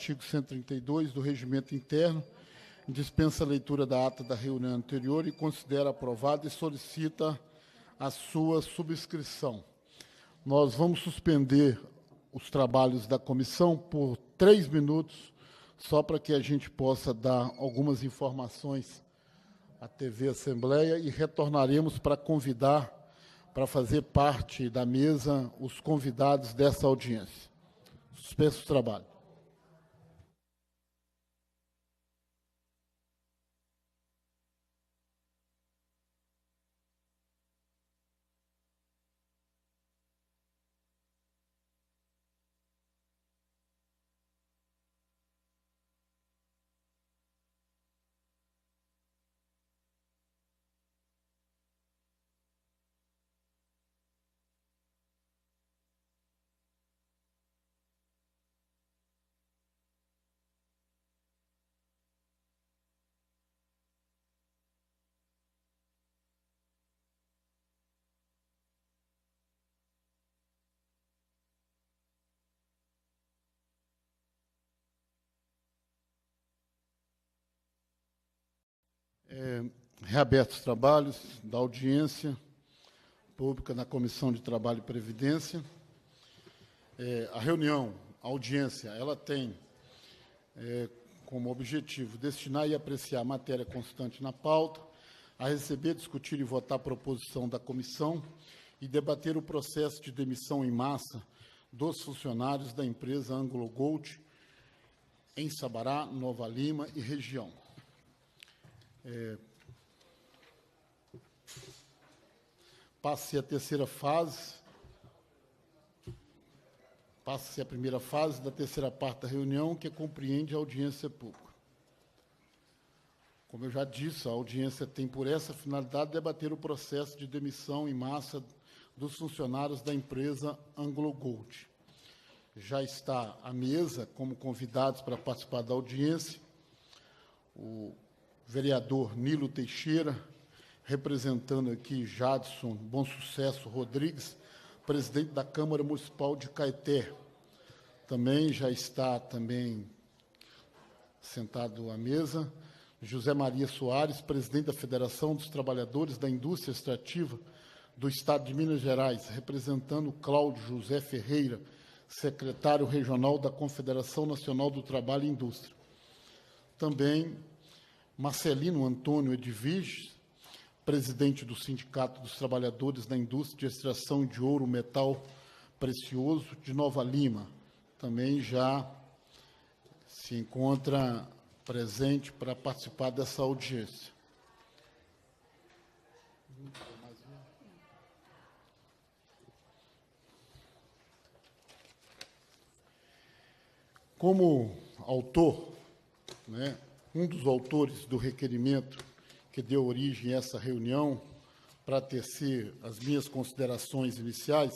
Artigo 132 do Regimento Interno, dispensa a leitura da ata da reunião anterior e considera aprovada e solicita a sua subscrição. Nós vamos suspender os trabalhos da comissão por 3 minutos, só para que a gente possa dar algumas informações à TV Assembleia e retornaremos para convidar, para fazer parte da mesa, os convidados dessa audiência. Suspenso o trabalho. Reabertos os trabalhos da audiência pública na Comissão de Trabalho e Previdência. A reunião, a audiência, ela tem como objetivo destinar e apreciar a matéria constante na pauta, a receber, discutir e votar a proposição da comissão e debater o processo de demissão em massa dos funcionários da empresa Anglo Gold em Sabará, Nova Lima e região. Passa-se a terceira fase, passa-se a primeira fase da terceira parte da reunião, que compreende a audiência pública. Como eu já disse, a audiência tem por essa finalidade debater o processo de demissão em massa dos funcionários da empresa Anglo Gold. Já está à mesa, como convidados para participar da audiência, o vereador Nilo Teixeira, representando aqui Jadson Bom Sucesso Rodrigues, presidente da Câmara Municipal de Caeté. Também já está sentado à mesa José Maria Soares, presidente da Federação dos Trabalhadores da Indústria Extrativa do Estado de Minas Gerais, representando Cláudio José Ferreira, secretário regional da Confederação Nacional do Trabalho e Indústria. Também Marcelino Antônio Edviges, presidente do Sindicato dos Trabalhadores da Indústria de Extração de Ouro Metal Precioso de Nova Lima, também já se encontra presente para participar dessa audiência. Como autor, um dos autores do requerimento que deu origem a essa reunião, para tecer as minhas considerações iniciais,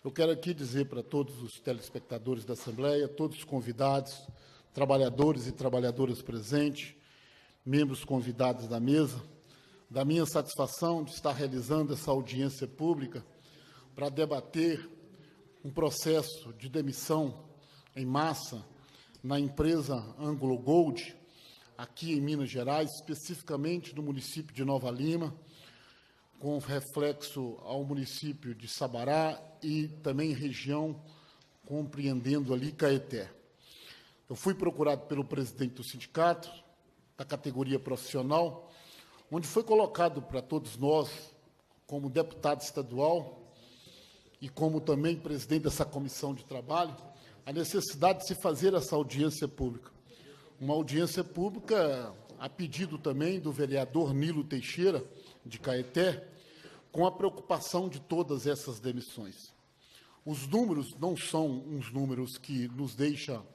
eu quero aqui dizer para todos os telespectadores da Assembleia, todos os convidados, trabalhadores e trabalhadoras presentes, membros convidados da mesa, da minha satisfação de estar realizando essa audiência pública para debater um processo de demissão em massa na empresa Anglo Gold, aqui em Minas Gerais, especificamente no município de Nova Lima, com reflexo ao município de Sabará e também região compreendendo ali Caeté. Eu fui procurado pelo presidente do sindicato, da categoria profissional, onde foi colocado para todos nós, como deputado estadual e como também presidente dessa comissão de trabalho, a necessidade de se fazer essa audiência pública. Uma audiência pública a pedido também do vereador Nilo Teixeira, de Caeté, com a preocupação de todas essas demissões. Os números não são uns números que nos deixam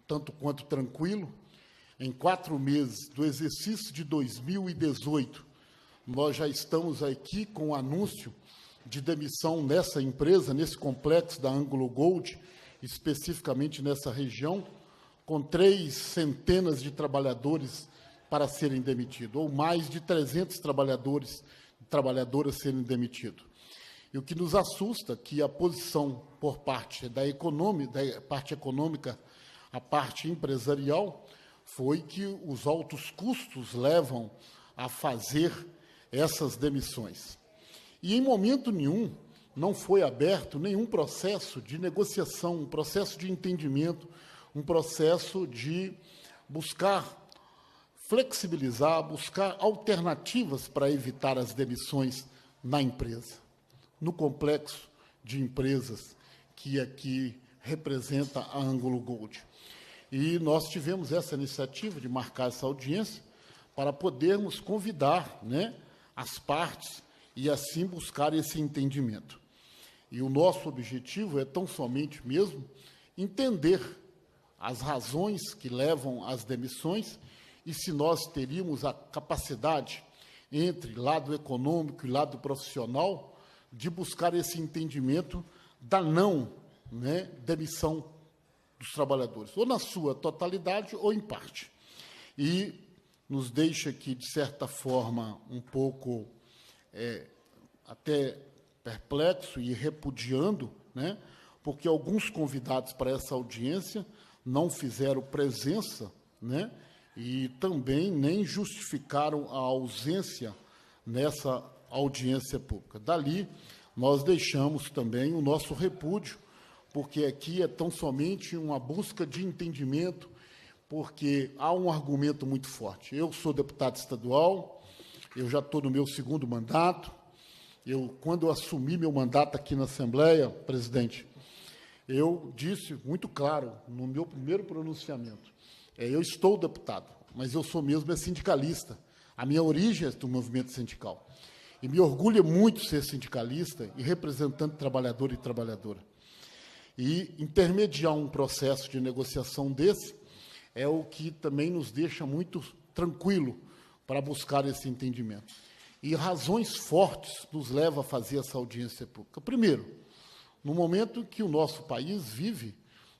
tanto quanto tranquilo. Em 4 meses do exercício de 2018, nós já estamos aqui com o anúncio de demissão nessa empresa, nesse complexo da Anglo Gold, especificamente nessa região, com 3 centenas de trabalhadores para serem demitidos, ou mais de 300 trabalhadores e trabalhadoras serem demitidos. E o que nos assusta é que a posição por parte da parte econômica a parte empresarial, foi que os altos custos levam a fazer essas demissões. E, em momento nenhum, não foi aberto nenhum processo de negociação, um processo de entendimento, um processo de buscar flexibilizar, buscar alternativas para evitar as demissões na empresa, no complexo de empresas que aqui representa a Ângulo Gold. E nós tivemos essa iniciativa de marcar essa audiência para podermos convidar, né, as partes e, assim, buscar esse entendimento. E o nosso objetivo é tão somente mesmo entender as razões que levam às demissões e se nós teríamos a capacidade, entre lado econômico e lado profissional, de buscar esse entendimento da não, né, demissão dos trabalhadores, ou na sua totalidade ou em parte. E nos deixa aqui, de certa forma, um pouco até perplexo e repudiando, né, porque alguns convidados para essa audiência não fizeram presença, né, e também nem justificaram a ausência nessa audiência pública. Dali, nós deixamos também o nosso repúdio, porque aqui é tão somente uma busca de entendimento, porque há um argumento muito forte. Eu sou deputado estadual, eu já estou no meu segundo mandato. Quando eu assumi meu mandato aqui na Assembleia, presidente, eu disse muito claro no meu primeiro pronunciamento, eu estou deputado, mas eu sou mesmo sindicalista. A minha origem é do movimento sindical. E me orgulha muito ser sindicalista e representante trabalhador e trabalhadora. E intermediar um processo de negociação desse é o que também nos deixa muito tranquilo para buscar esse entendimento. E razões fortes nos levam a fazer essa audiência pública. Primeiro, no momento que o nosso país vive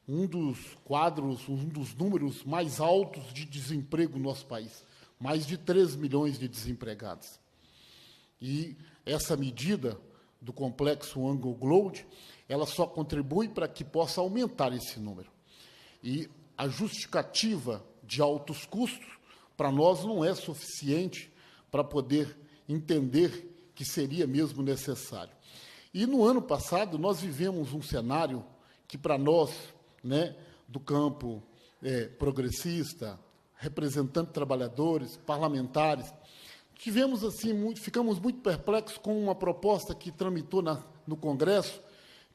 um dos quadros, um dos números mais altos de desemprego no nosso país, mais de 3 milhões de desempregados. E essa medida do complexo Ângulo Gold, ela só contribui para que possa aumentar esse número. E a justificativa de altos custos, para nós, não é suficiente para poder entender que seria mesmo necessário. E, no ano passado, nós vivemos um cenário que, para nós, né, do campo progressista, representante de trabalhadores, parlamentares, tivemos assim ficamos muito perplexos com uma proposta que tramitou no Congresso,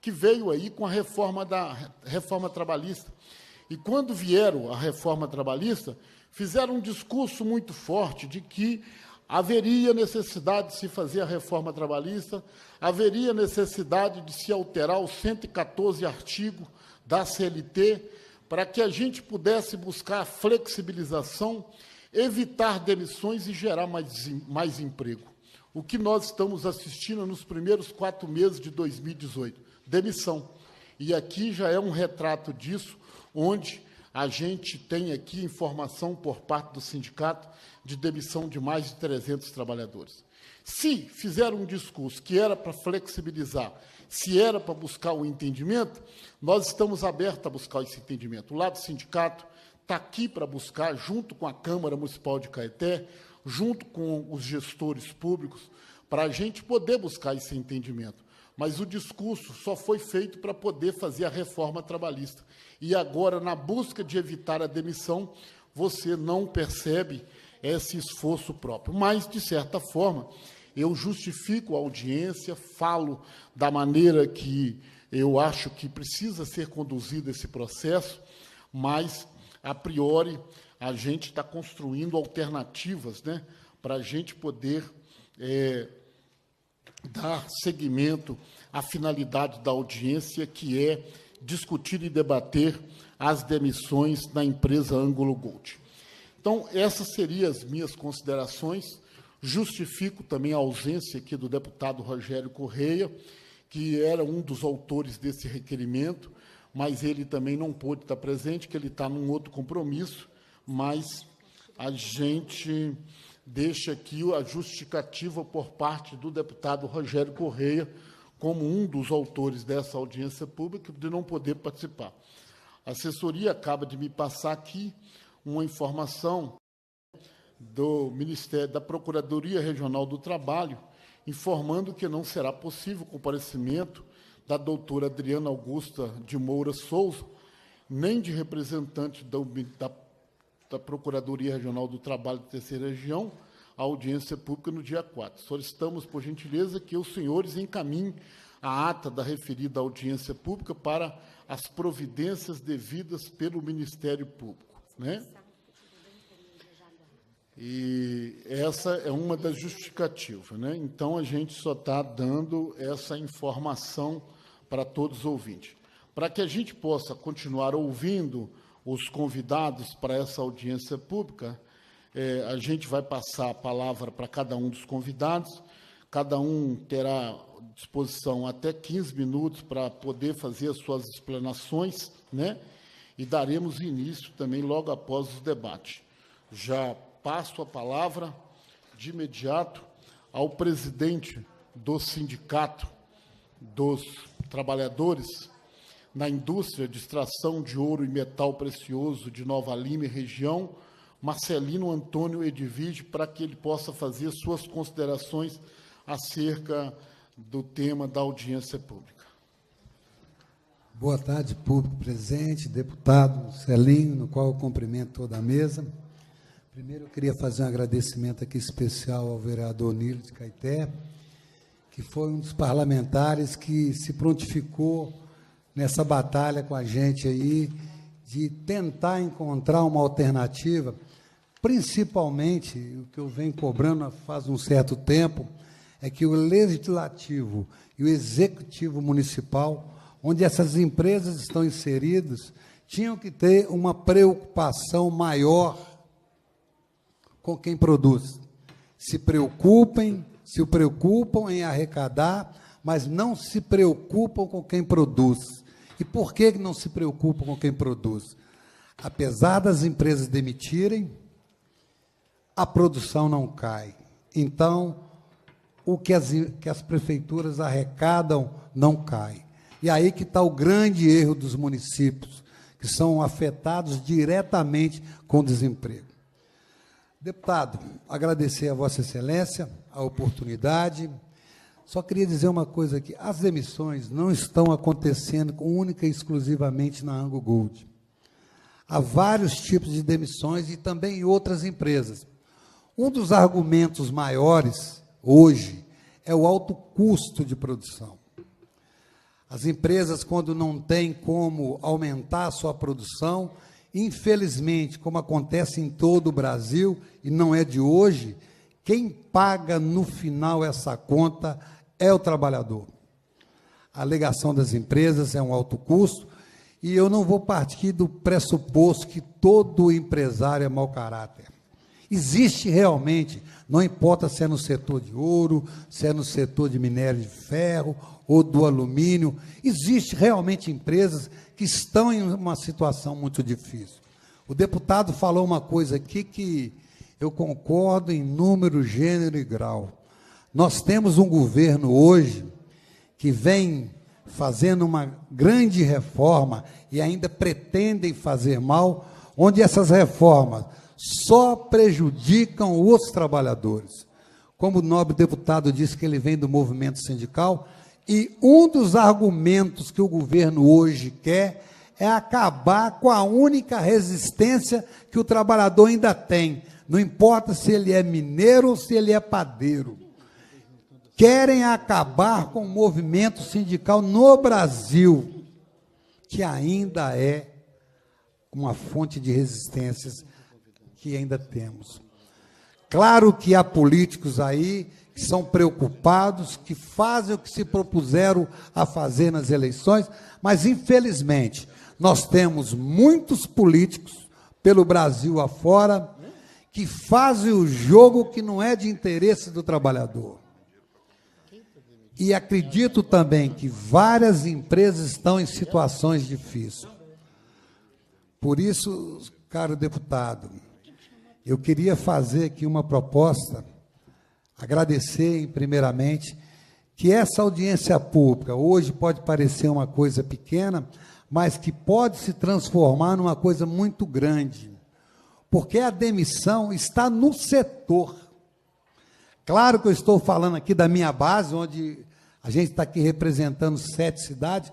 que veio aí com a reforma trabalhista. E quando vieram a reforma trabalhista, fizeram um discurso muito forte de que haveria necessidade de se fazer a reforma trabalhista, haveria necessidade de se alterar os 114 artigos da CLT, para que a gente pudesse buscar a flexibilização, evitar demissões e gerar mais emprego. O que nós estamos assistindo nos primeiros 4 meses de 2018? Demissão. E aqui já é um retrato disso, onde a gente tem aqui informação por parte do sindicato de demissão de mais de 300 trabalhadores. Se fizeram um discurso que era para flexibilizar, se era para buscar o entendimento, nós estamos abertos a buscar esse entendimento. O lado do sindicato está aqui para buscar, junto com a Câmara Municipal de Caeté, junto com os gestores públicos, para a gente poder buscar esse entendimento. Mas o discurso só foi feito para poder fazer a reforma trabalhista. E agora, na busca de evitar a demissão, você não percebe esse esforço próprio. Mas, de certa forma, eu justifico a audiência, falo da maneira que eu acho que precisa ser conduzido esse processo, mas, a priori, a gente está construindo alternativas, né, para a gente poder dar seguimento à finalidade da audiência, que é discutir e debater as demissões na empresa Ângulo Gold. Então, essas seriam as minhas considerações. Justifico também a ausência aqui do deputado Rogério Correia, que era um dos autores desse requerimento, mas ele também não pôde estar presente, que ele está num outro compromisso, mas a gente deixa aqui a justificativa por parte do deputado Rogério Correia, como um dos autores dessa audiência pública, de não poder participar. A assessoria acaba de me passar aqui uma informação do Ministério da Procuradoria Regional do Trabalho, informando que não será possível o comparecimento da doutora Adriana Augusta de Moura Souza, nem de representante da Procuradoria Regional do Trabalho da Terceira Região, à audiência pública no dia 4. Solicitamos, por gentileza, que os senhores encaminhem a ata da referida audiência pública para as providências devidas pelo Ministério Público, né? E essa é uma das justificativas, né? Então, a gente só está dando essa informação para todos os ouvintes. Para que a gente possa continuar ouvindo os convidados para essa audiência pública, a gente vai passar a palavra para cada um dos convidados, cada um terá à disposição até 15 minutos para poder fazer as suas explanações, né? E daremos início também logo após os debates. Já passo a palavra de imediato ao presidente do Sindicato dos Trabalhadores na Indústria de Extração de Ouro e Metal Precioso de Nova Lima e região, Marcelino Antônio Edvige, para que ele possa fazer suas considerações acerca do tema da audiência pública. Boa tarde, público presente, deputado Marcelino, no qual eu cumprimento toda a mesa. Primeiro, eu queria fazer um agradecimento aqui especial ao vereador Nilo de Caeté, que foi um dos parlamentares que se prontificou nessa batalha com a gente aí, de tentar encontrar uma alternativa, principalmente, o que eu venho cobrando faz um certo tempo, é que o Legislativo e o Executivo Municipal, onde essas empresas estão inseridas, tinham que ter uma preocupação maior com quem produz. Se preocupam em arrecadar, mas não se preocupam com quem produz. E por que não se preocupam com quem produz? Apesar das empresas demitirem, a produção não cai. Então, o que as prefeituras arrecadam não cai. E aí que está o grande erro dos municípios, que são afetados diretamente com o desemprego. Deputado, agradecer a Vossa Excelência a oportunidade. Só queria dizer uma coisa aqui. As demissões não estão acontecendo única e exclusivamente na Anglo Gold. Há vários tipos de demissões e também em outras empresas. Um dos argumentos maiores, hoje, é o alto custo de produção. As empresas, quando não têm como aumentar a sua produção, infelizmente, como acontece em todo o Brasil, e não é de hoje, quem paga no final essa conta é o trabalhador. A alegação das empresas é um alto custo, e eu não vou partir do pressuposto que todo empresário é mau caráter. Existe realmente, não importa se é no setor de ouro, se é no setor de minério de ferro ou do alumínio, existe realmente empresas que estão em uma situação muito difícil. O deputado falou uma coisa aqui que eu concordo em número, gênero e grau. Nós temos um governo hoje que vem fazendo uma grande reforma e ainda pretendem fazer mal, onde essas reformas só prejudicam os trabalhadores. Como o nobre deputado disse que ele vem do movimento sindical, e um dos argumentos que o governo hoje quer é acabar com a única resistência que o trabalhador ainda tem. Não importa se ele é mineiro ou se ele é padeiro. Querem acabar com o movimento sindical no Brasil, que ainda é uma fonte de resistências que ainda temos. Claro que há políticos aí que são preocupados, que fazem o que se propuseram a fazer nas eleições, mas, infelizmente, nós temos muitos políticos pelo Brasil afora que fazem o jogo que não é de interesse do trabalhador. E acredito também que várias empresas estão em situações difíceis. Por isso, caro deputado, eu queria fazer aqui uma proposta, agradecer, primeiramente, que essa audiência pública, hoje pode parecer uma coisa pequena, mas que pode se transformar numa coisa muito grande, porque a demissão está no setor. Claro que eu estou falando aqui da minha base, onde a gente está aqui representando 7 cidades,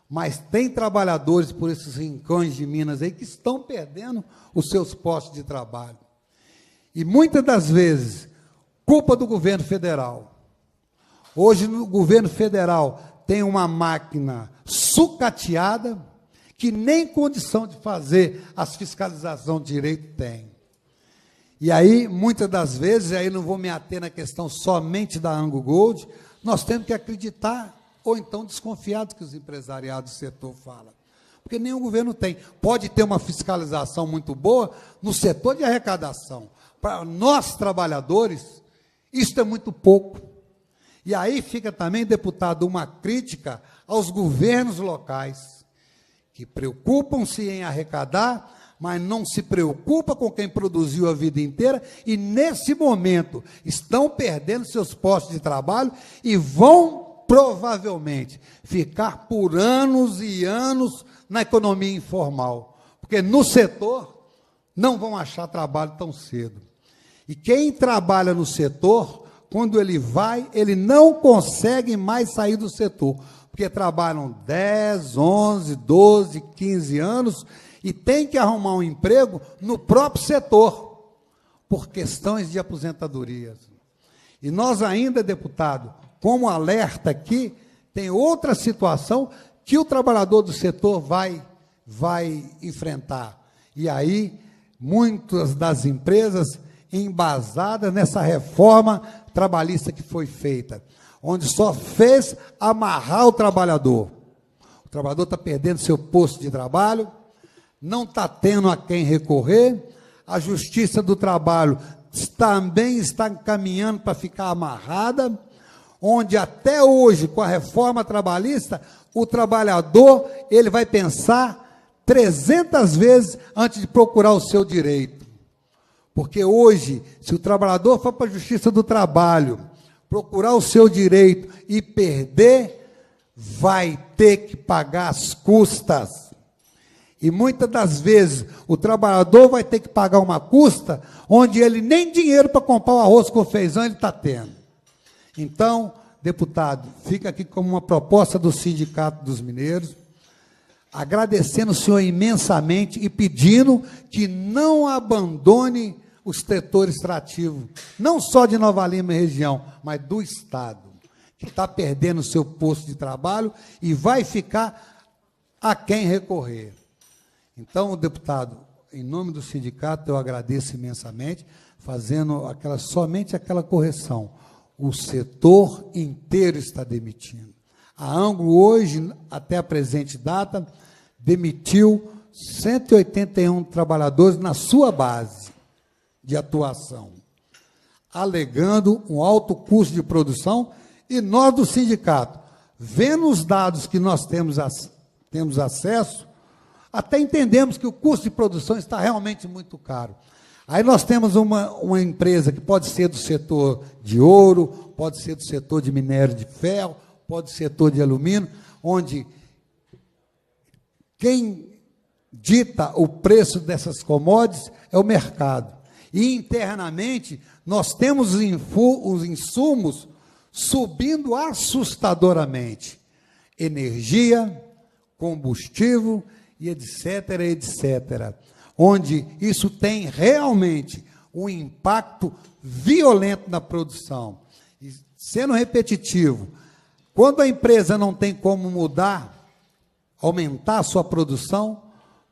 mas tem trabalhadores por esses rincões de Minas aí que estão perdendo os seus postos de trabalho. E muitas das vezes, culpa do governo federal. Hoje, no governo federal, tem uma máquina sucateada que nem condição de fazer as fiscalizações de direito tem. E aí, muitas das vezes, aí não vou me ater na questão somente da Anglo Gold, nós temos que acreditar ou então desconfiar do que os empresariados do setor falam. Porque nenhum governo tem. Pode ter uma fiscalização muito boa no setor de arrecadação. Para nós, trabalhadores, isso é muito pouco. E aí fica também, deputado, uma crítica aos governos locais, que preocupam-se em arrecadar, mas não se preocupa com quem produziu a vida inteira, e nesse momento estão perdendo seus postos de trabalho e vão provavelmente ficar por anos e anos na economia informal, porque no setor não vão achar trabalho tão cedo. E quem trabalha no setor, quando ele vai, ele não consegue mais sair do setor, porque trabalham 10, 11, 12, 15 anos e tem que arrumar um emprego no próprio setor, por questões de aposentadorias. E nós ainda, deputado, como alerta aqui, tem outra situação que o trabalhador do setor vai enfrentar. E aí, muitas das empresas embasadas nessa reforma trabalhista que foi feita, onde só fez amarrar o trabalhador. O trabalhador está perdendo seu posto de trabalho, não está tendo a quem recorrer, a Justiça do Trabalho também está caminhando para ficar amarrada, onde até hoje, com a reforma trabalhista, o trabalhador ele vai pensar 300 vezes antes de procurar o seu direito. Porque hoje, se o trabalhador for para a Justiça do Trabalho, procurar o seu direito e perder, vai ter que pagar as custas. E muitas das vezes o trabalhador vai ter que pagar uma custa onde ele nem dinheiro para comprar o arroz com feijão ele está tendo. Então, deputado, fica aqui como uma proposta do Sindicato dos Mineiros, agradecendo o senhor imensamente e pedindo que não abandone o setor extrativo, não só de Nova Lima e região, mas do Estado, que está perdendo o seu posto de trabalho e vai ficar a quem recorrer. Então, deputado, em nome do sindicato, eu agradeço imensamente, fazendo somente aquela correção. O setor inteiro está demitindo. A Anglo, hoje, até a presente data, demitiu 181 trabalhadores na sua base de atuação, alegando um alto custo de produção, e nós do sindicato, vendo os dados que nós temos acesso, até entendemos que o custo de produção está realmente muito caro. Aí nós temos uma empresa que pode ser do setor de ouro, pode ser do setor de minério de ferro, pode ser setor de alumínio, onde quem dita o preço dessas commodities é o mercado. E internamente nós temos os insumos subindo assustadoramente. Energia, combustível e etc., etc., onde isso tem realmente um impacto violento na produção. E, sendo repetitivo, quando a empresa não tem como mudar, aumentar a sua produção,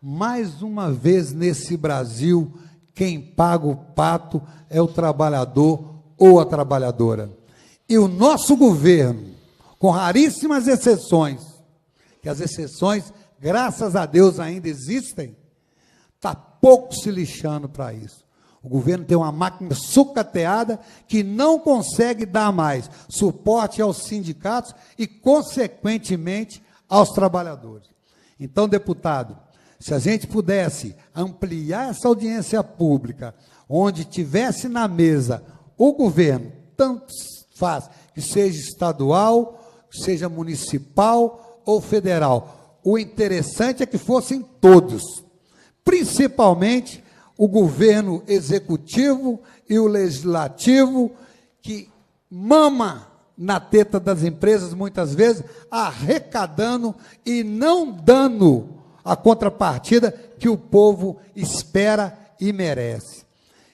mais uma vez nesse Brasil, quem paga o pato é o trabalhador ou a trabalhadora. E o nosso governo, com raríssimas exceções, que as exceções, graças a Deus, ainda existem, está pouco se lixando para isso. O governo tem uma máquina sucateada que não consegue dar mais suporte aos sindicatos e, consequentemente, aos trabalhadores. Então, deputado, se a gente pudesse ampliar essa audiência pública, onde tivesse na mesa o governo, tanto faz que seja estadual, seja municipal ou federal, o interessante é que fossem todos, principalmente o governo executivo e o legislativo, que mama na teta das empresas, muitas vezes, arrecadando e não dando a contrapartida que o povo espera e merece.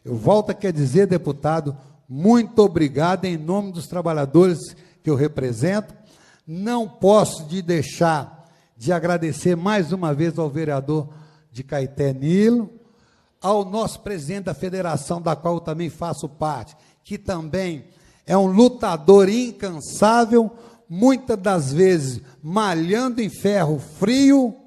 Eu volto aqui a dizer, deputado, muito obrigado em nome dos trabalhadores que eu represento. Não posso deixar de agradecer mais uma vez ao vereador de Caeté, Nilo, ao nosso presidente da federação, da qual eu também faço parte, que também é um lutador incansável, muitas das vezes malhando em ferro frio,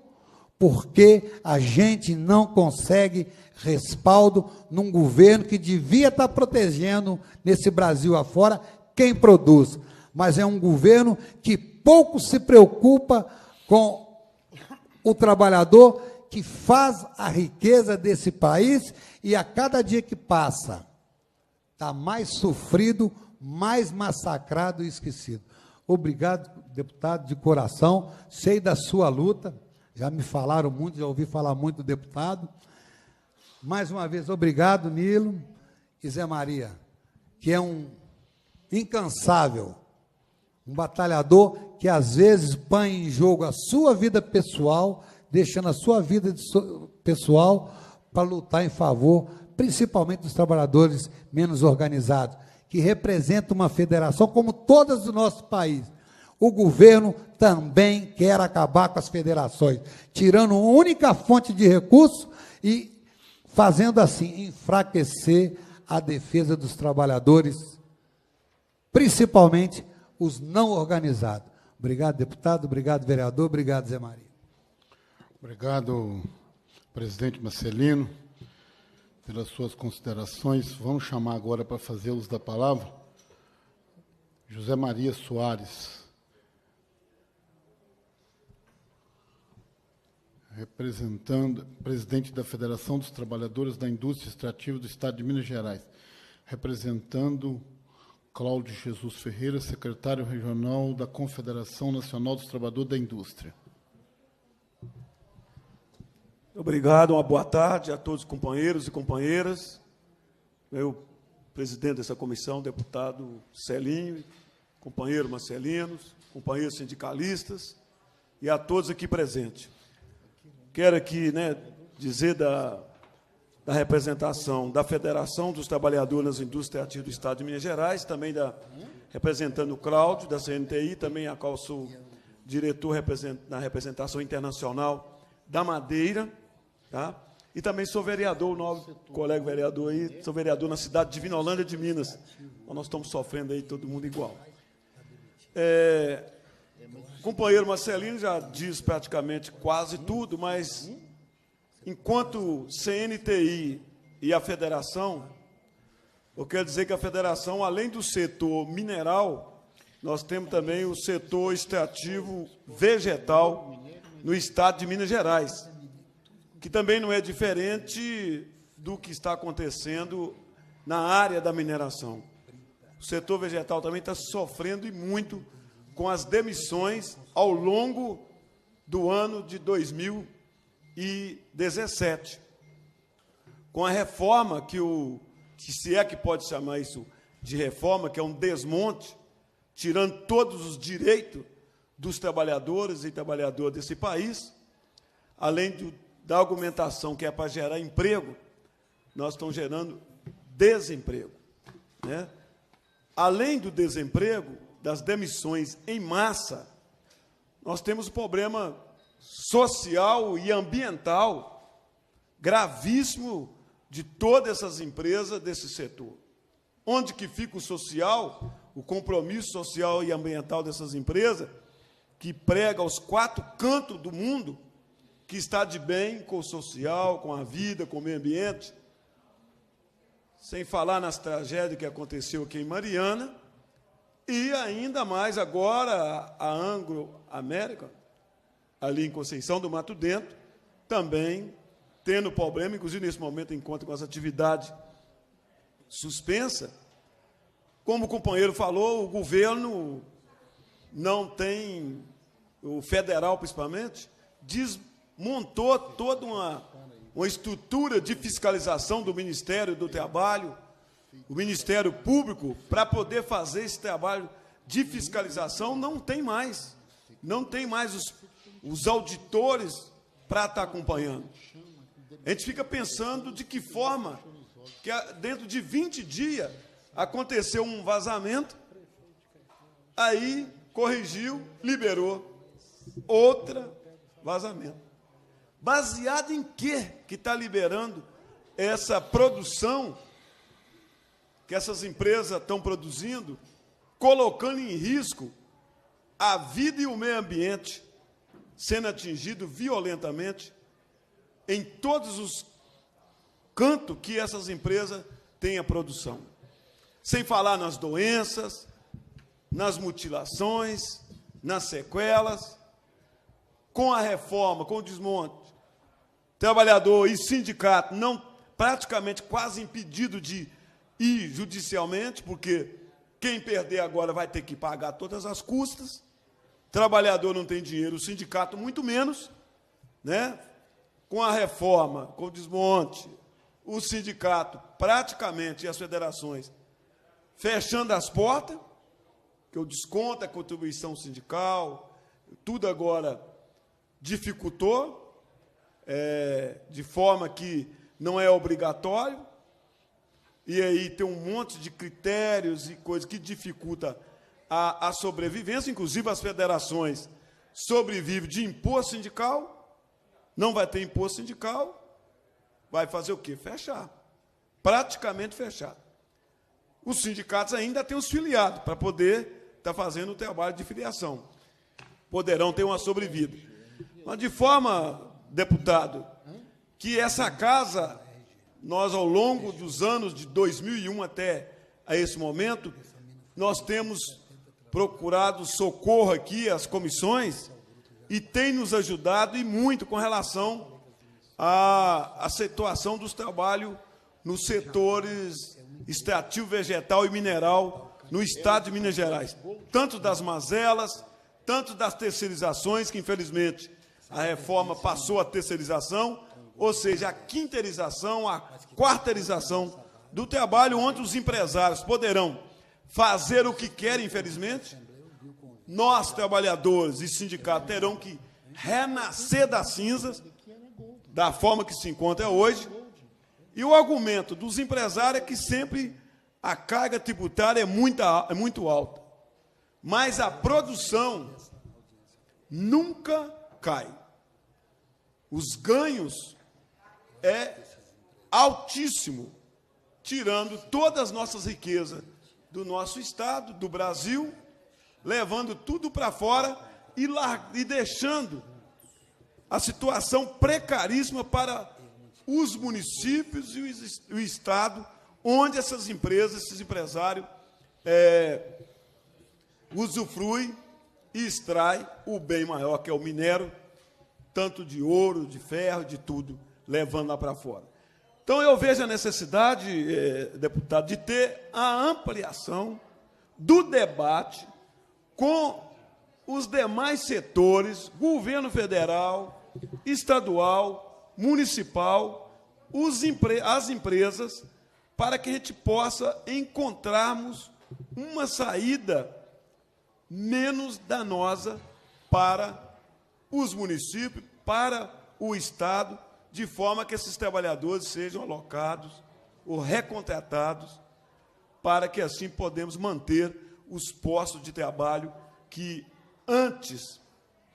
porque a gente não consegue respaldo num governo que devia estar protegendo, nesse Brasil afora, quem produz. Mas é um governo que pouco se preocupa com o trabalhador, que faz a riqueza desse país, e a cada dia que passa, está mais sofrido, mais massacrado e esquecido. Obrigado, deputado, de coração, sei da sua luta, já me falaram muito, já ouvi falar muito do deputado. Mais uma vez, obrigado, Nilo e Zé Maria, que é um incansável, um batalhador que às vezes põe em jogo a sua vida pessoal, deixando a sua vida pessoal para lutar em favor, principalmente dos trabalhadores menos organizados, que representam uma federação como todas do nosso país. O governo também quer acabar com as federações, tirando uma única fonte de recurso e fazendo assim enfraquecer a defesa dos trabalhadores, principalmente os não organizados. Obrigado, deputado, obrigado, vereador, obrigado, Zé Maria. Obrigado, presidente Marcelino, pelas suas considerações. Vamos chamar agora para fazer uso da palavra José Maria Soares, representando, presidente da Federação dos Trabalhadores da Indústria Extrativa do Estado de Minas Gerais, representando Cláudio Jesus Ferreira, secretário regional da Confederação Nacional dos Trabalhadores da Indústria. Obrigado, uma boa tarde a todos os companheiros e companheiras. Eu, presidente dessa comissão, deputado Celinho, companheiro Marcelinos, companheiros sindicalistas e a todos aqui presentes. Quero aqui, dizer da representação da Federação dos Trabalhadores nas Indústrias Extrativas do Estado de Minas Gerais, também representando o Cláudio, da CNTI, também a qual sou diretor na representação internacional da Madeira, tá? E também sou vereador, o novo colega vereador aí, sou vereador na cidade de Vinolândia de Minas. Então, nós estamos sofrendo aí todo mundo igual. O companheiro Marcelino já diz praticamente quase tudo, mas enquanto CNTI e a federação, eu quero dizer que a federação, além do setor mineral, nós temos também o setor extrativo vegetal no estado de Minas Gerais, que também não é diferente do que está acontecendo na área da mineração. O setor vegetal também está sofrendo e muito com as demissões ao longo do ano de 2017. Com a reforma que se é que pode chamar isso de reforma, que é um desmonte, tirando todos os direitos dos trabalhadores e trabalhadoras desse país, além da argumentação que é para gerar emprego, nós estamos gerando desemprego, né? Além do desemprego, das demissões em massa, nós temos um problema social e ambiental gravíssimo de todas essas empresas desse setor. Onde que fica o social, o compromisso social e ambiental dessas empresas, que prega aos quatro cantos do mundo que está de bem com o social, com a vida, com o meio ambiente, sem falar nas tragédias que aconteceu aqui em Mariana, e ainda mais agora a Anglo América, ali em Conceição do Mato Dentro, também tendo problema, inclusive nesse momento encontra com as atividades suspensas. Como o companheiro falou, o governo não tem, o federal principalmente, desmontou toda uma estrutura de fiscalização do Ministério do Trabalho, o Ministério Público, para poder fazer esse trabalho de fiscalização. Não tem mais os auditores para estar acompanhando. A gente fica pensando de que forma que dentro de 20 dias aconteceu um vazamento, aí corrigiu, liberou outra vazamento. Baseado em quê que está liberando essa produção que essas empresas estão produzindo, colocando em risco a vida e o meio ambiente, sendo atingido violentamente em todos os cantos que essas empresas têm a produção. Sem falar nas doenças, nas mutilações, nas sequelas. Com a reforma, com o desmonte, trabalhador e sindicato não, praticamente quase impedido de ir judicialmente, porque quem perder agora vai ter que pagar todas as custas. Trabalhador não tem dinheiro, o sindicato muito menos, né? Com a reforma, com o desmonte, o sindicato praticamente e as federações fechando as portas, que o desconto, a contribuição sindical, tudo agora dificultou, de forma que não é obrigatório, e aí tem um monte de critérios e coisas que dificultam a sobrevivência, inclusive as federações sobrevivem de imposto sindical, não vai ter imposto sindical, vai fazer o quê? Fechar, praticamente fechar. Os sindicatos ainda têm os filiados para poder estar fazendo o trabalho de filiação, poderão ter uma sobrevida. Mas, de forma, deputado, que essa casa, nós, ao longo dos anos de 2001 até a esse momento, nós temos procurado socorro aqui às comissões e tem nos ajudado e muito com relação à situação dos trabalhos nos setores extrativo, vegetal e mineral no estado de Minas Gerais, tanto das mazelas, tanto das terceirizações, que, infelizmente, a reforma passou a terceirização, ou seja, a quinteirização, a quarteirização do trabalho, onde os empresários poderão fazer o que querem, infelizmente. Nós, trabalhadores e sindicatos, terão que renascer das cinzas, da forma que se encontra hoje. E o argumento dos empresários é que sempre a carga tributária é muito alta, mas a produção nunca cai. Os ganhos é altíssimo, tirando todas as nossas riquezas do nosso estado, do Brasil, levando tudo para fora e deixando a situação precaríssima para os municípios e o estado, onde essas empresas, esses empresários, usufruem e extraem o bem maior, que é o minério, tanto de ouro, de ferro, de tudo, levando lá para fora. Então, eu vejo a necessidade, deputado, de ter a ampliação do debate com os demais setores, governo federal, estadual, municipal, as empresas, para que a gente possa encontrarmos uma saída menos danosa para os municípios, para o Estado, de forma que esses trabalhadores sejam alocados ou recontratados, para que assim podemos manter os postos de trabalho que antes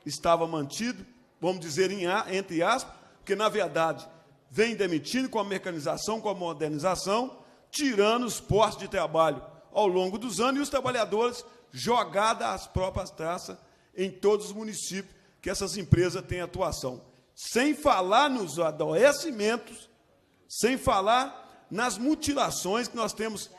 estava mantido, vamos dizer entre aspas, porque, na verdade, vem demitindo com a mecanização, com a modernização, tirando os postos de trabalho ao longo dos anos e os trabalhadores jogados às próprias traças em todos os municípios que essas empresas têm atuação. Sem falar nos adoecimentos, sem falar nas mutilações, que nós temos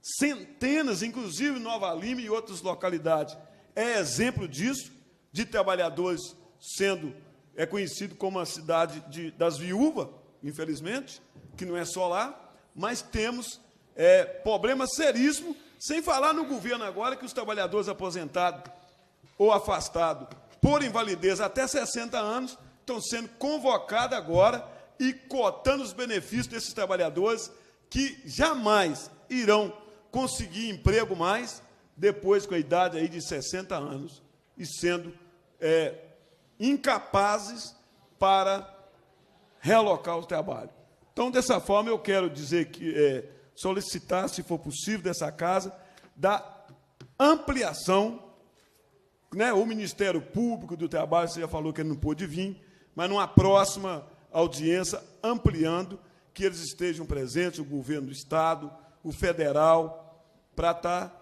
centenas, inclusive em Nova Lima e outras localidades. É exemplo disso, de trabalhadores sendo conhecido como a cidade das viúvas, infelizmente, que não é só lá, mas temos problemas seríssimos, sem falar no governo agora, que os trabalhadores aposentados ou afastados por invalidez até 60 anos, estão sendo convocadas agora e cotando os benefícios desses trabalhadores que jamais irão conseguir emprego mais depois com a idade aí de 60 anos e sendo incapazes para realocar o trabalho. Então, dessa forma, eu quero dizer que solicitar, se for possível, dessa casa, da ampliação, né? O Ministério Público do Trabalho, você já falou que ele não pôde vir, mas numa próxima audiência, ampliando, que eles estejam presentes, o governo do Estado, o federal, para estar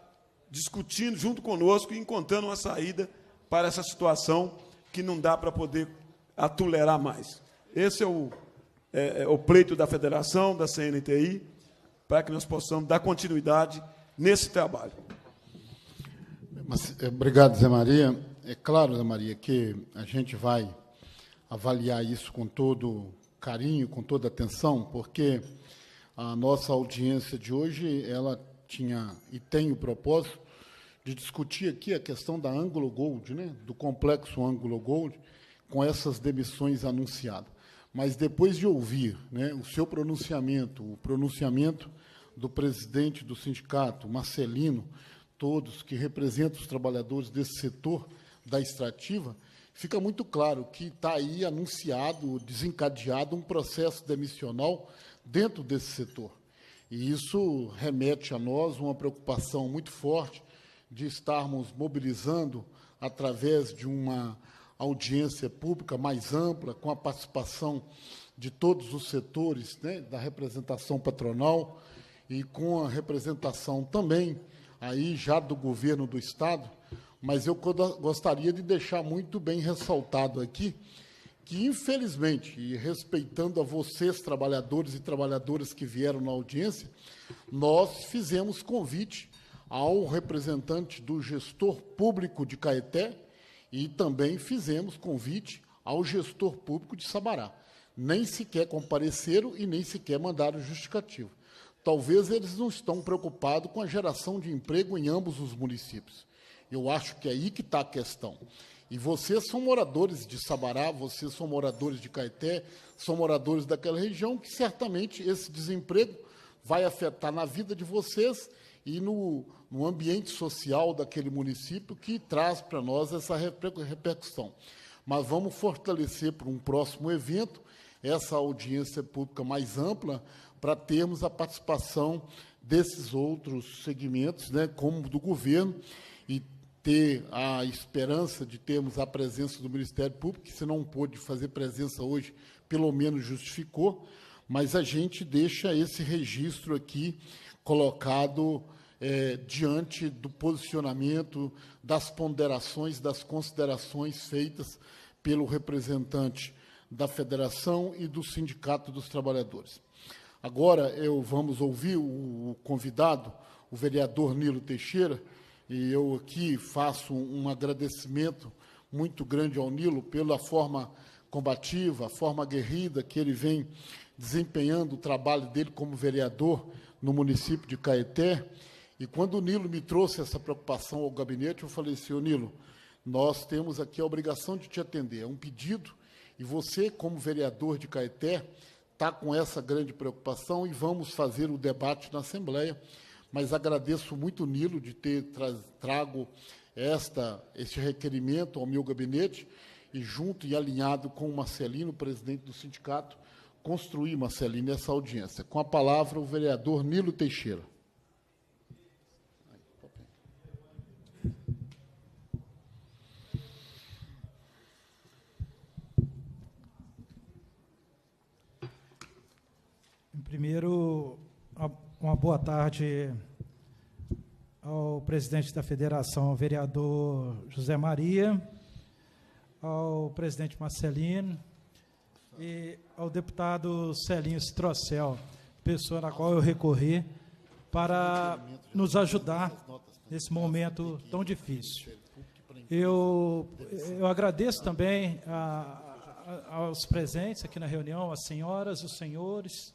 discutindo junto conosco e encontrando uma saída para essa situação que não dá para poder atolerar mais. Esse é o pleito da Federação, da CNTI, para que nós possamos dar continuidade nesse trabalho. Obrigado, Zé Maria. É claro, Zé Maria, que a gente vai avaliar isso com todo carinho, com toda atenção, porque a nossa audiência de hoje, ela tinha e tem o propósito de discutir aqui a questão da Anglo Gold, né, do complexo Anglo Gold, com essas demissões anunciadas. Mas depois de ouvir, né, o seu pronunciamento, o pronunciamento do presidente do sindicato, Marcelino, todos que representam os trabalhadores desse setor da extrativa, fica muito claro que está aí anunciado, desencadeado um processo demissional dentro desse setor. E isso remete a nós uma preocupação muito forte de estarmos mobilizando, através de uma audiência pública mais ampla, com a participação de todos os setores, né, da representação patronal e com a representação também aí já do governo do Estado, mas eu gostaria de deixar muito bem ressaltado aqui que, infelizmente, e respeitando a vocês, trabalhadores e trabalhadoras que vieram na audiência, nós fizemos convite ao representante do gestor público de Caeté e também fizemos convite ao gestor público de Sabará. Nem sequer compareceram e nem sequer mandaram justificativo. Talvez eles não estão preocupados com a geração de emprego em ambos os municípios. Eu acho que é aí que está a questão. E vocês são moradores de Sabará, vocês são moradores de Caeté, são moradores daquela região, que certamente esse desemprego vai afetar na vida de vocês e no ambiente social daquele município, que traz para nós essa repercussão. Mas vamos fortalecer para um próximo evento essa audiência pública mais ampla, para termos a participação desses outros segmentos, né, como do governo, e ter a esperança de termos a presença do Ministério Público, que se não pôde fazer presença hoje, pelo menos justificou, mas a gente deixa esse registro aqui colocado diante do posicionamento, das ponderações, das considerações feitas pelo representante da Federação e do Sindicato dos Trabalhadores. Agora, vamos ouvir o convidado, o vereador Nilo Teixeira, e eu aqui faço um agradecimento muito grande ao Nilo pela forma combativa, a forma aguerrida que ele vem desempenhando o trabalho dele como vereador no município de Caeté. E quando o Nilo me trouxe essa preocupação ao gabinete, eu falei, senhor Nilo, nós temos aqui a obrigação de te atender, é um pedido, e você, como vereador de Caeté, está com essa grande preocupação e vamos fazer o debate na Assembleia, mas agradeço muito o Nilo de ter trago este requerimento ao meu gabinete e, junto e alinhado com o Marcelino, presidente do sindicato, construir, Marcelino, essa audiência. Com a palavra, o vereador Nilo Teixeira. Primeiro, uma boa tarde ao presidente da Federação, ao vereador José Maria, ao presidente Marcelino e ao deputado Celinho Citrocel, pessoa na qual eu recorri para nos ajudar nesse momento tão difícil. Eu agradeço também aos presentes aqui na reunião, as senhoras, os senhores,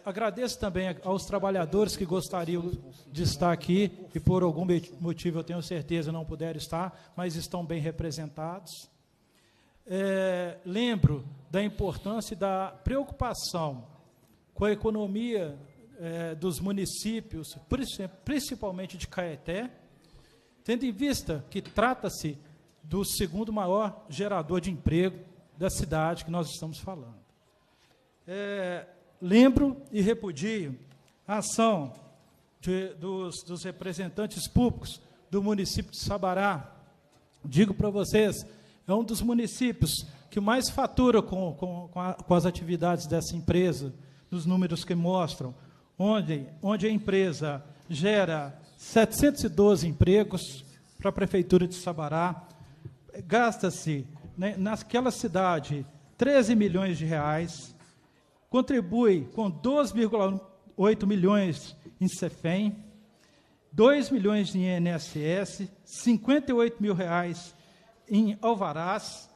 Agradeço também aos trabalhadores que gostariam de estar aqui e, por algum motivo, eu tenho certeza, não puderam estar, mas estão bem representados. Lembro da importância e da preocupação com a economia dos municípios, principalmente de Caeté, tendo em vista que trata-se do segundo maior gerador de emprego da cidade que nós estamos falando. Lembro e repudio a ação dos representantes públicos do município de Sabará. Digo para vocês, é um dos municípios que mais fatura com as atividades dessa empresa, nos números que mostram, onde a empresa gera 712 empregos para a Prefeitura de Sabará, gasta-se, né, naquela cidade, 13 milhões de reais, contribui com 12,8 milhões em CEFEM, 2 milhões em INSS, 58 mil reais em alvarás,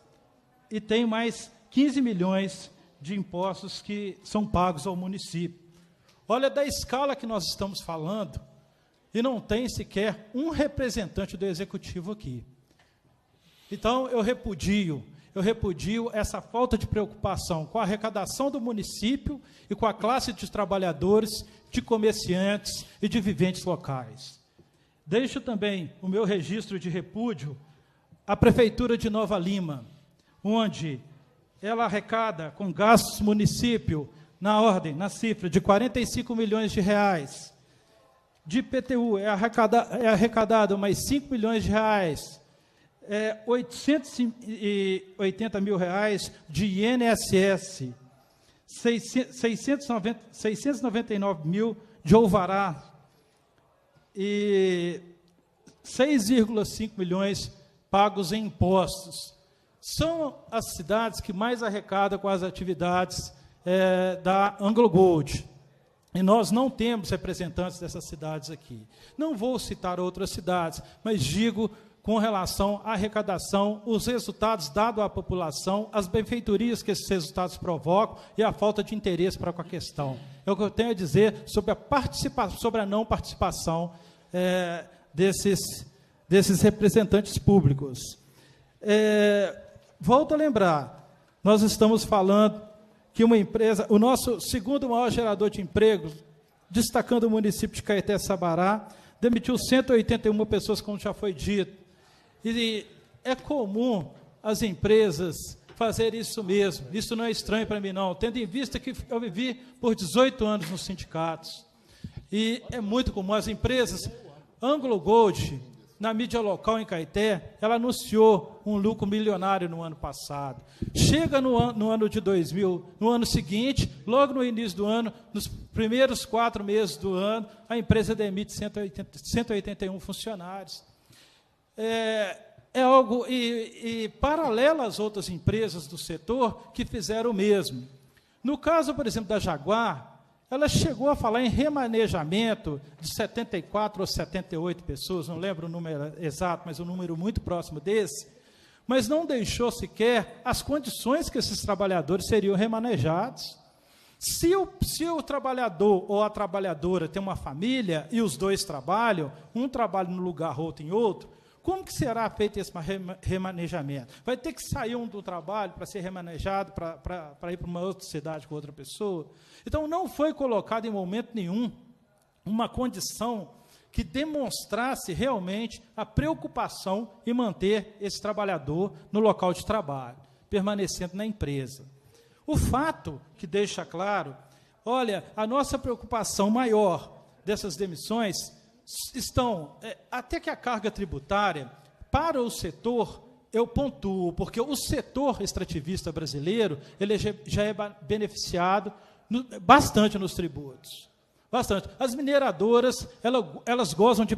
e tem mais 15 milhões de impostos que são pagos ao município. Olha da escala que nós estamos falando, e não tem sequer um representante do Executivo aqui. Então, eu repudio essa falta de preocupação com a arrecadação do município e com a classe de trabalhadores, de comerciantes e de viventes locais. Deixo também o meu registro de repúdio à Prefeitura de Nova Lima, onde ela arrecada com gastos município na cifra de 45 milhões de reais. De IPTU é arrecadado mais 5 milhões de reais. 880 mil reais de INSS, 699 mil de alvará e 6,5 milhões pagos em impostos. São as cidades que mais arrecadam com as atividades da Anglo Gold. E nós não temos representantes dessas cidades aqui. Não vou citar outras cidades, mas digo com relação à arrecadação, os resultados dados à população, as benfeitorias que esses resultados provocam e a falta de interesse para com a questão. É o que eu tenho a dizer sobre a não participação desses representantes públicos. Volto a lembrar, nós estamos falando que uma empresa, o nosso segundo maior gerador de empregos, destacando o município de Caeté-Sabará, demitiu 181 pessoas, como já foi dito. E é comum as empresas fazerem isso mesmo. Isso não é estranho para mim, não, tendo em vista que eu vivi por 18 anos nos sindicatos. E é muito comum as empresas. Anglo Gold, na mídia local em Caeté, ela anunciou um lucro milionário no ano passado. Chega no ano de 2000, no ano seguinte, logo no início do ano, nos primeiros 4 meses do ano, a empresa demite 181 funcionários. É algo paralelo às outras empresas do setor que fizeram o mesmo. No caso, por exemplo, da Jaguar, ela chegou a falar em remanejamento de 74 ou 78 pessoas, não lembro o número exato, mas um número muito próximo desse, mas não deixou sequer as condições que esses trabalhadores seriam remanejados. Se o trabalhador ou a trabalhadora tem uma família e os dois trabalham, um trabalha num lugar, outro em outro, como que será feito esse remanejamento? Vai ter que sair um do trabalho para ser remanejado, para ir para uma outra cidade com outra pessoa? Então, não foi colocado em momento nenhum uma condição que demonstrasse realmente a preocupação em manter esse trabalhador no local de trabalho, permanecendo na empresa. O fato que deixa claro, olha, a nossa preocupação maior dessas demissões estão, até que a carga tributária, para o setor, eu pontuo, porque o setor extrativista brasileiro, ele já é beneficiado bastante nos tributos. Bastante. As mineradoras, elas gozam de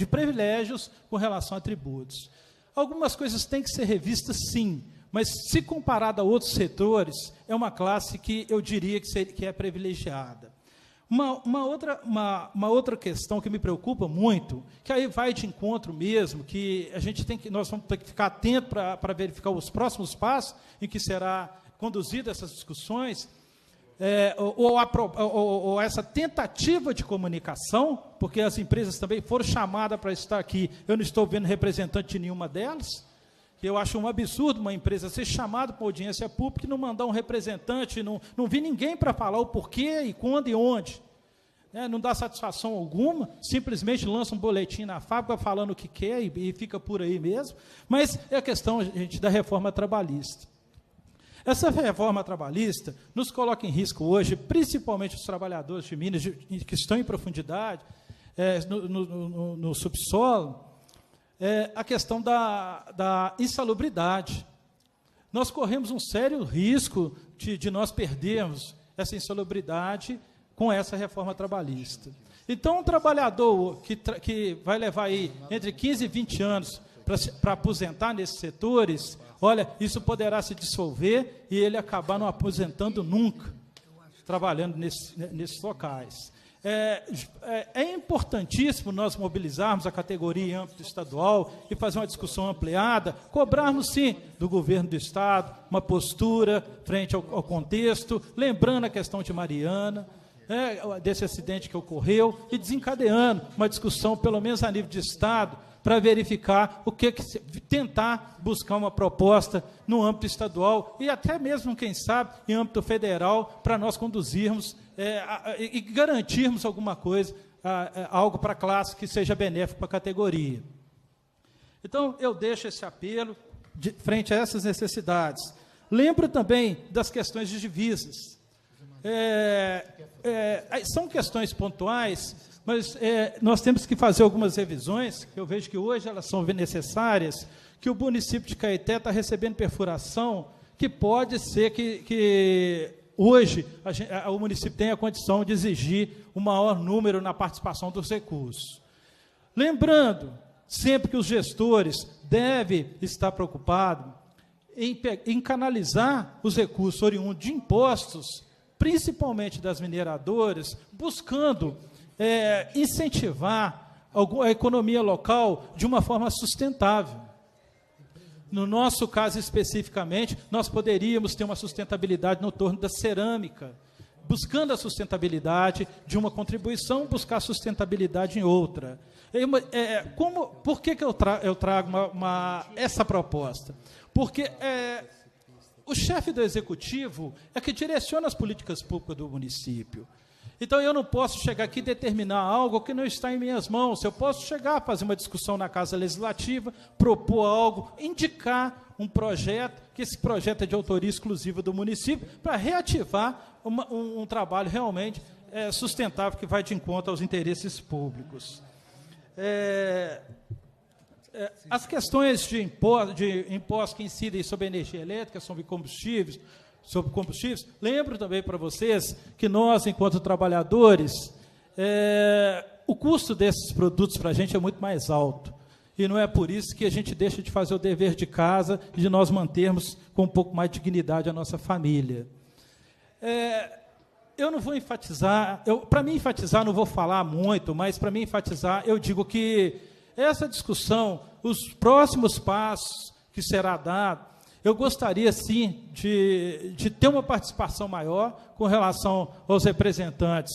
privilégios com relação a tributos. Algumas coisas têm que ser revistas, sim, mas, se comparado a outros setores, é uma classe que eu diria que é privilegiada. Uma outra questão que me preocupa muito, que aí vai de encontro mesmo, que nós vamos ter que ficar atentos para verificar os próximos passos em que será conduzida essas discussões, ou essa tentativa de comunicação, porque as empresas também foram chamadas para estar aqui, eu não estou vendo representante de nenhuma delas, que eu acho um absurdo uma empresa ser chamada para audiência pública e não mandar um representante, não vi ninguém para falar o porquê e quando e onde. Não dá satisfação alguma, simplesmente lança um boletim na fábrica falando o que quer e fica por aí mesmo. Mas é a questão, gente, da reforma trabalhista. Essa reforma trabalhista nos coloca em risco hoje, principalmente os trabalhadores de Minas, que estão em profundidade, no subsolo, a questão da insalubridade. Nós corremos um sério risco de nós perdermos essa insalubridade com essa reforma trabalhista. Então, um trabalhador que vai levar aí entre 15 e 20 anos para aposentar nesses setores, olha, isso poderá se dissolver e ele acabar não aposentando nunca, trabalhando nesses locais. É importantíssimo nós mobilizarmos a categoria em âmbito estadual e fazer uma discussão ampliada, cobrarmos, sim, do governo do Estado, uma postura frente ao contexto, lembrando a questão de Mariana, desse acidente que ocorreu, e desencadeando uma discussão, pelo menos a nível de Estado, para verificar tentar buscar uma proposta no âmbito estadual e até mesmo, quem sabe, em âmbito federal, para nós conduzirmos e garantirmos alguma coisa, algo para a classe que seja benéfico para a categoria. Então, eu deixo esse apelo frente a essas necessidades. Lembro também das questões de divisas. São questões pontuais, mas nós temos que fazer algumas revisões, que eu vejo que hoje elas são necessárias, que o município de Caeté está recebendo perfuração, que pode ser que hoje o município tenha a condição de exigir um maior número na participação dos recursos. Lembrando, sempre que os gestores devem estar preocupados em canalizar os recursos oriundos de impostos, principalmente das mineradoras, buscando incentivar a economia local de uma forma sustentável. No nosso caso, especificamente, nós poderíamos ter uma sustentabilidade no torno da cerâmica, buscando a sustentabilidade de uma contribuição, buscar a sustentabilidade em outra. Por que eu trago essa proposta? Porque o chefe do executivo é que direciona as políticas públicas do município. Então, eu não posso chegar aqui e determinar algo que não está em minhas mãos. Eu posso chegar a fazer uma discussão na Casa Legislativa, propor algo, indicar um projeto, que esse projeto é de autoria exclusiva do município, para reativar um trabalho realmente sustentável, que vai de encontro aos interesses públicos. As questões de impostos que incidem sobre a energia elétrica, sobre combustíveis, lembro também para vocês que nós, enquanto trabalhadores, o custo desses produtos para a gente é muito mais alto. E não é por isso que a gente deixa de fazer o dever de casa e de nós mantermos com um pouco mais de dignidade a nossa família. Eu não vou enfatizar, para mim enfatizar não vou falar muito, mas para mim enfatizar, eu digo que essa discussão, os próximos passos que será dado, eu gostaria, sim, de ter uma participação maior com relação aos representantes,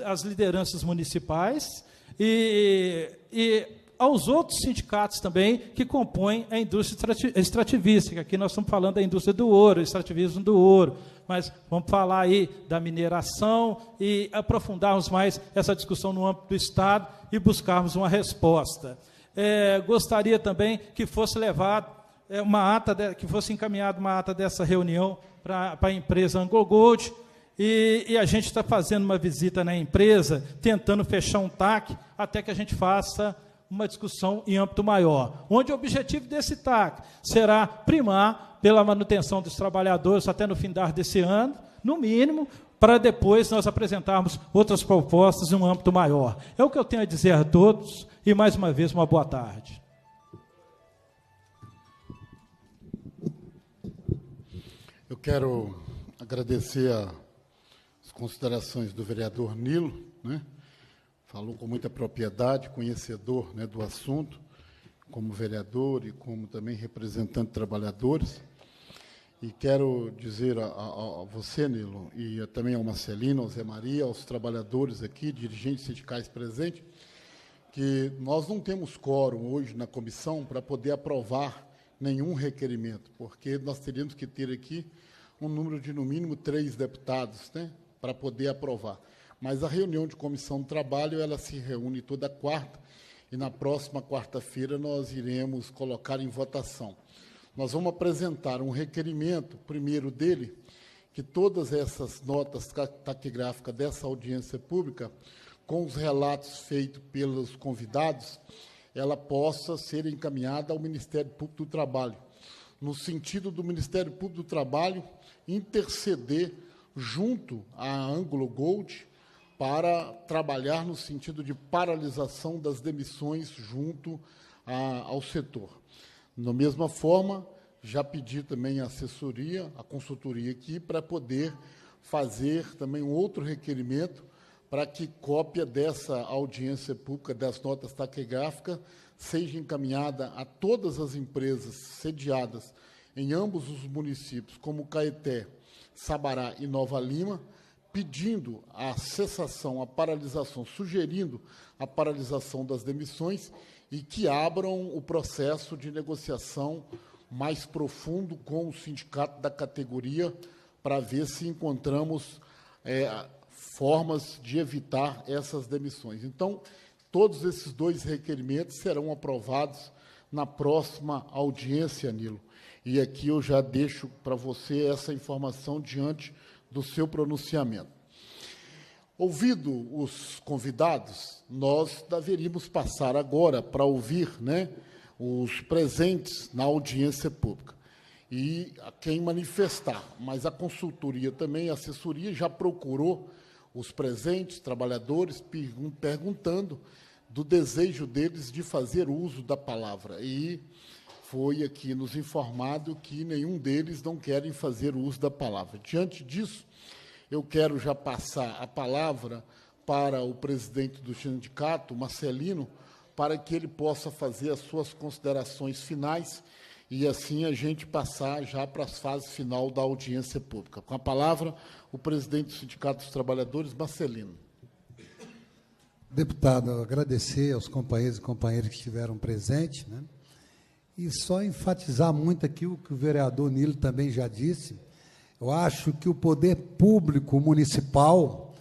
às lideranças municipais e aos outros sindicatos também que compõem a indústria extrativística. Aqui nós estamos falando da indústria do ouro, extrativismo do ouro, mas vamos falar aí da mineração e aprofundarmos mais essa discussão no âmbito do Estado e buscarmos uma resposta. Gostaria também que fosse levado que fosse encaminhada uma ata dessa reunião para a empresa Anglo Gold, e a gente está fazendo uma visita na empresa, tentando fechar um TAC, até que a gente faça uma discussão em âmbito maior, onde o objetivo desse TAC será primar pela manutenção dos trabalhadores até no fim desse ano, no mínimo, para depois nós apresentarmos outras propostas em um âmbito maior. É o que eu tenho a dizer a todos, e mais uma vez, uma boa tarde. Eu quero agradecer as considerações do vereador Nilo, né? Falou com muita propriedade, conhecedor, né, do assunto, como vereador e como também representante de trabalhadores. E quero dizer a você, Nilo, e também ao Marcelino, ao Zé Maria, aos trabalhadores aqui, dirigentes sindicais presentes, que nós não temos quórum hoje na comissão para poder aprovar nenhum requerimento, porque nós teríamos que ter aqui um número de, no mínimo, 3 deputados, né, para poder aprovar. Mas a reunião de comissão de trabalho, ela se reúne toda quarta, e na próxima quarta-feira nós iremos colocar em votação. Nós vamos apresentar um requerimento, primeiro dele, que todas essas notas taquigráficas dessa audiência pública, com os relatos feitos pelos convidados, ela possa ser encaminhada ao Ministério Público do Trabalho, no sentido do Ministério Público do Trabalho interceder junto à Anglo Gold para trabalhar no sentido de paralisação das demissões junto ao setor. Da mesma forma, já pedi também a assessoria, a consultoria aqui, para poder fazer também um outro requerimento para que cópia dessa audiência pública das notas taquigráficas seja encaminhada a todas as empresas sediadas em ambos os municípios, como Caeté, Sabará e Nova Lima, pedindo a cessação, a paralisação, sugerindo a paralisação das demissões e que abram o processo de negociação mais profundo com o sindicato da categoria para ver se encontramos formas de evitar essas demissões. Então, todos esses 2 requerimentos serão aprovados na próxima audiência, Nilo. E aqui eu já deixo para você essa informação diante do seu pronunciamento. Ouvido os convidados, nós deveríamos passar agora para ouvir, né, os presentes na audiência pública e a quem manifestar. Mas a consultoria também, a assessoria, já procurou os presentes, trabalhadores, perguntando do desejo deles de fazer uso da palavra. E foi aqui nos informado que nenhum deles não querem fazer uso da palavra. Diante disso, eu quero já passar a palavra para o presidente do sindicato, Marcelino, para que ele possa fazer as suas considerações finais e, assim, a gente passar já para as fases final da audiência pública. Com a palavra, o presidente do Sindicato dos Trabalhadores, Marcelino. Deputado, agradecer aos companheiros e companheiras que estiveram presentes, né? E só enfatizar muito aqui o que o vereador Nilo também já disse. Eu acho que o poder público municipal,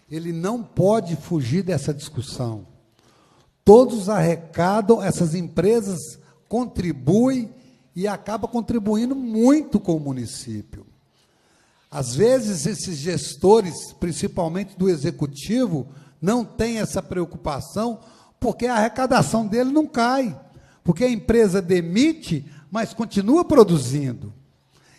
ele não pode fugir dessa discussão. Todos arrecadam, essas empresas contribuem e acabam contribuindo muito com o município. Às vezes, esses gestores, principalmente do executivo, não têm essa preocupação, porque a arrecadação dele não cai, porque a empresa demite, mas continua produzindo.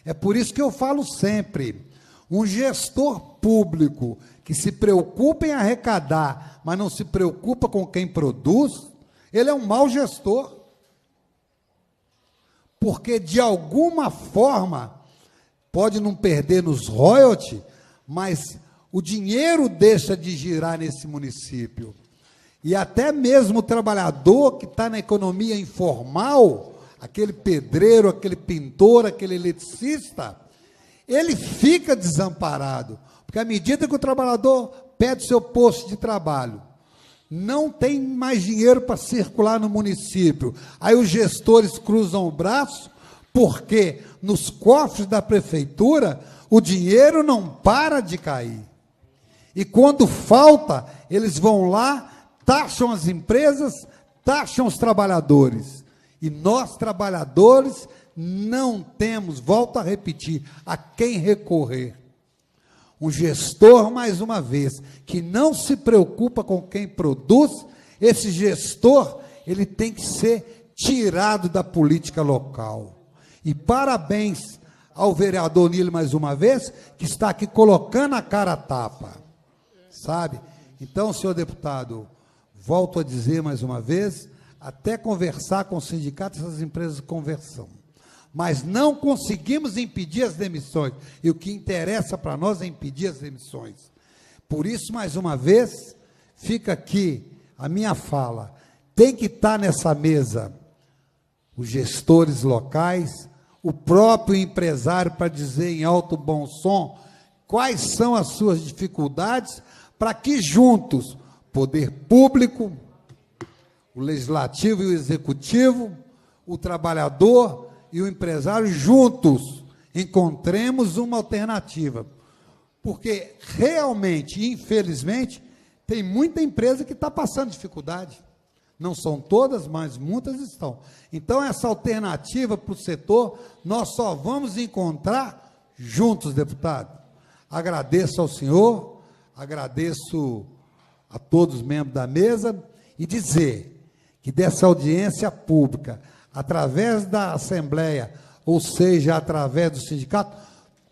É por isso que eu falo sempre, um gestor público que se preocupa em arrecadar, mas não se preocupa com quem produz, ele é um mau gestor. Porque, de alguma forma, pode não perder nos royalties, mas o dinheiro deixa de girar nesse município. E até mesmo o trabalhador que está na economia informal, aquele pedreiro, aquele pintor, aquele eletricista, ele fica desamparado, porque à medida que o trabalhador perde seu posto de trabalho, não tem mais dinheiro para circular no município, aí os gestores cruzam o braço, porque nos cofres da prefeitura o dinheiro não para de cair. E quando falta, eles vão lá, taxam as empresas, taxam os trabalhadores. E nós, trabalhadores, não temos, volto a repetir, a quem recorrer. Um gestor, mais uma vez, que não se preocupa com quem produz, esse gestor, ele tem que ser tirado da política local. E parabéns ao vereador Nilo, mais uma vez, que está aqui colocando a cara a tapa. Sabe? Então, senhor deputado, volto a dizer mais uma vez, até conversar com o sindicato, essas empresas conversam. Mas não conseguimos impedir as demissões. E o que interessa para nós é impedir as demissões. Por isso, mais uma vez, fica aqui a minha fala. Tem que estar nessa mesa os gestores locais, o próprio empresário para dizer em alto bom som quais são as suas dificuldades, para que juntos, poder público, o legislativo e o executivo, o trabalhador e o empresário juntos encontremos uma alternativa. Porque realmente, infelizmente, tem muita empresa que está passando dificuldade. Não são todas, mas muitas estão. Então, essa alternativa para o setor, nós só vamos encontrar juntos, deputado. Agradeço ao senhor, agradeço a todos os membros da mesa, e dizer que dessa audiência pública, através da Assembleia, ou seja, através do sindicato,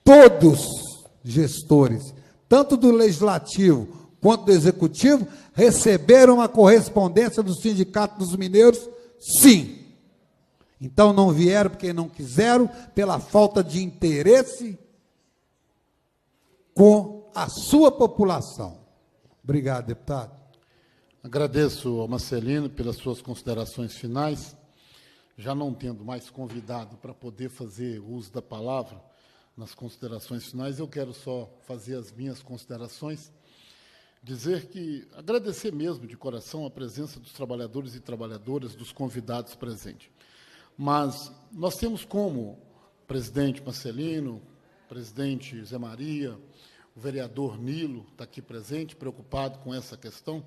todos gestores, tanto do Legislativo quanto do Executivo, receberam a correspondência do Sindicato dos Mineiros, sim. Então, não vieram porque não quiseram, pela falta de interesse com a sua população. Obrigado, deputado. Agradeço ao Marcelino pelas suas considerações finais. Já não tendo mais convidado para poder fazer uso da palavra nas considerações finais, eu quero só fazer as minhas considerações, dizer que, agradecer mesmo de coração a presença dos trabalhadores e trabalhadoras, dos convidados presentes. Mas nós temos como presidente Marcelino, presidente Zé Maria, o vereador Nilo está aqui presente, preocupado com essa questão,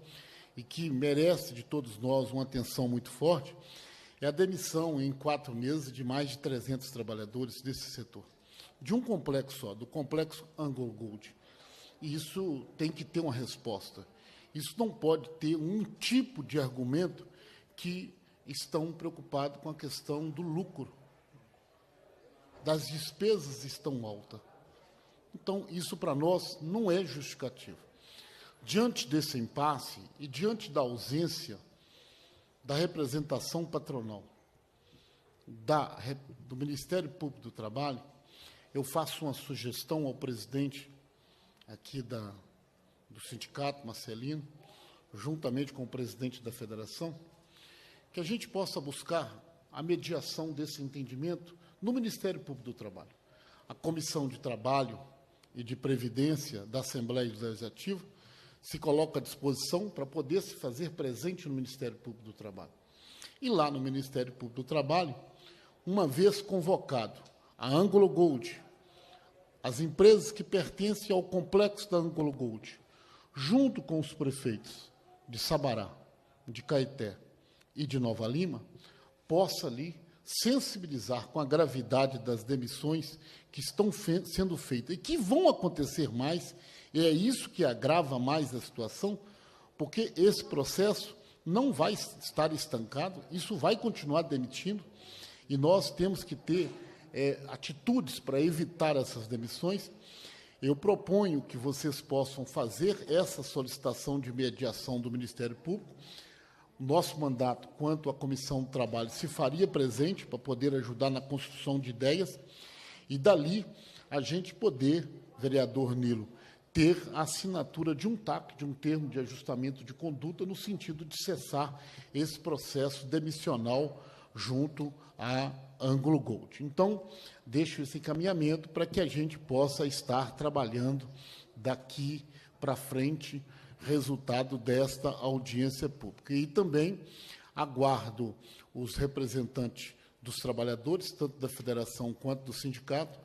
e que merece de todos nós uma atenção muito forte, é a demissão em 4 meses de mais de 300 trabalhadores desse setor, de um complexo só, do complexo AngloGold. E isso tem que ter uma resposta. Isso não pode ter um tipo de argumento que estão preocupados com a questão do lucro. Das despesas estão altas. Então, isso para nós não é justificativo. Diante desse impasse e diante da ausência da representação patronal do Ministério Público do Trabalho, eu faço uma sugestão ao presidente aqui do sindicato, Marcelino, juntamente com o presidente da federação, que a gente possa buscar a mediação desse entendimento no Ministério Público do Trabalho. A Comissão de Trabalho e de Previdência da Assembleia Legislativa se coloca à disposição para poder se fazer presente no Ministério Público do Trabalho. E lá no Ministério Público do Trabalho, uma vez convocado a AngloGold, as empresas que pertencem ao complexo da AngloGold, junto com os prefeitos de Sabará, de Caeté e de Nova Lima, possa ali sensibilizar com a gravidade das demissões que estão sendo feitas e que vão acontecer mais, e é isso que agrava mais a situação, porque esse processo não vai estar estancado, isso vai continuar demitindo, e nós temos que ter atitudes para evitar essas demissões. Eu proponho que vocês possam fazer essa solicitação de mediação do Ministério Público. O nosso mandato, quanto à Comissão do Trabalho, se faria presente para poder ajudar na construção de ideias, e dali a gente poder, vereador Nilo, ter a assinatura de um TAC, de um termo de ajustamento de conduta, no sentido de cessar esse processo demissional junto à AngloGold. Então, deixo esse encaminhamento para que a gente possa estar trabalhando daqui para frente, resultado desta audiência pública. E também aguardo os representantes dos trabalhadores, tanto da federação quanto do sindicato,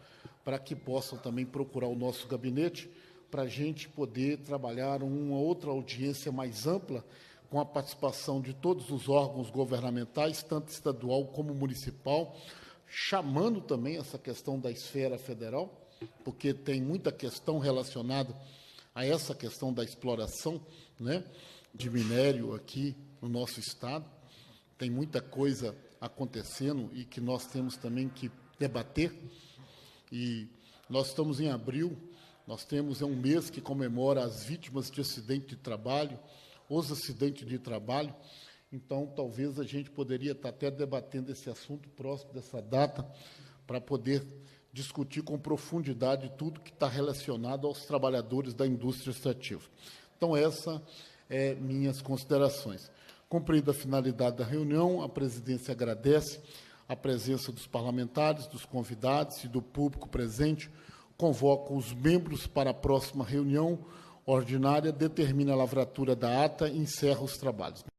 para que possam também procurar o nosso gabinete, para a gente poder trabalhar uma outra audiência mais ampla, com a participação de todos os órgãos governamentais, tanto estadual como municipal, chamando também essa questão da esfera federal, porque tem muita questão relacionada a essa questão da exploração, né, de minério aqui no nosso estado. Tem muita coisa acontecendo e que nós temos também que debater. E nós estamos em abril, nós temos um mês que comemora as vítimas de acidente de trabalho, os acidentes de trabalho. Então, talvez a gente poderia estar até debatendo esse assunto próximo dessa data, para poder discutir com profundidade tudo que está relacionado aos trabalhadores da indústria extrativa. Então, essas é minhas considerações. Cumprida a finalidade da reunião, a presidência agradece a presença dos parlamentares, dos convidados e do público presente, convoco os membros para a próxima reunião ordinária, determina a lavratura da ata e encerra os trabalhos.